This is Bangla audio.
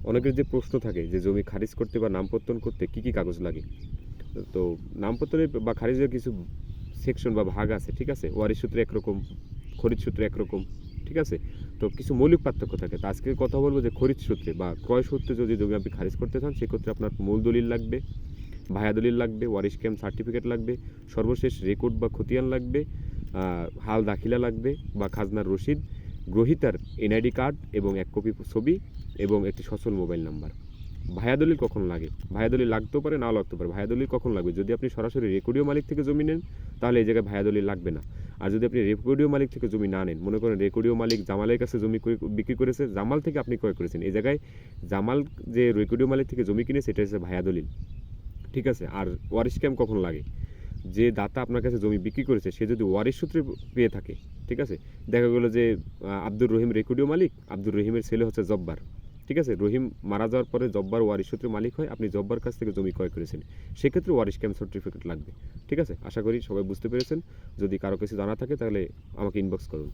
অনেকের যে প্রশ্ন থাকে যে জমি খারিজ করতে বা নামপত্তন করতে কী কী কাগজ লাগে। তো নামপত্তনের বা খারিজের কিছু সেকশন বা ভাগ আছে, ঠিক আছে। ওয়ারিশ সূত্রে একরকম, খরিদ সূত্রে একরকম, ঠিক আছে। তো কিছু মৌলিক পার্থক্য থাকে। তো আজকে কথা বলবো যে খরিদ সূত্রে বা ক্রয় সূত্রে যদি জমি আপনি খারিজ করতে চান, সেক্ষেত্রে আপনার মূল দলিল লাগবে, ভায়া দলিল লাগবে, ওয়ারিশ ক্যাম্প সার্টিফিকেট লাগবে, সর্বশেষ রেকর্ড বা খতিয়ান লাগবে, হাল দাখিলা লাগবে বা খাজনার রসিদ, গ্রহীতার এনআইডি কার্ড এবং এক কপি ছবি এবং একটি সচল মোবাইল নাম্বার। ভায়া দলিল কখন লাগে? ভায়া দলিল লাগতেও পারে, নাও লাগতে পারে। ভায়া দলিল কখন লাগবে? যদি আপনি সরাসরি রেকর্ডীয় মালিক থেকে জমি নেন, তাহলে এই জায়গায় ভায়া দলিল লাগবে না। আর যদি আপনি রেকর্ডীয় মালিক থেকে জমি না নেন, মনে করেন রেকর্ডীয় মালিক জামালের কাছে জমি বিক্রি করেছে, জামাল থেকে আপনি ক্রয় করেছেন, এই জায়গায় জামাল যে রেকর্ডীয় মালিক থেকে জমি কিনেছে, এটা হচ্ছে ভায়া দলিল, ঠিক আছে। আর ওয়ারিশ ক্যাম্প কখন লাগে? যে দাতা আপনার কাছে জমি বিক্রি করেছে, সে যদি ওয়ারিশ সূত্রে পেয়ে থাকে, ঠিক আছে। দেখা গেলো যে আব্দুর রহিম রেকর্ডীয় মালিক, আব্দুর রহিমের ছেলে হচ্ছে জব্বার, ঠিক আছে। রহিম মারা যাওয়ার পরে জব্বার ওয়ারিশ সূত্রে মালিক হয়, আপনি জব্বার কাছ থেকে জমি ক্রয় করেছেন, সেক্ষেত্রে ওয়ারিশ ক্যাম্প সার্টিফিকেট লাগবে, ঠিক আছে। আশা করি সবাই বুঝতে পেরেছেন। যদি কারো কিছু জানা থাকে তাহলে আমাকে ইনবক্স করুন।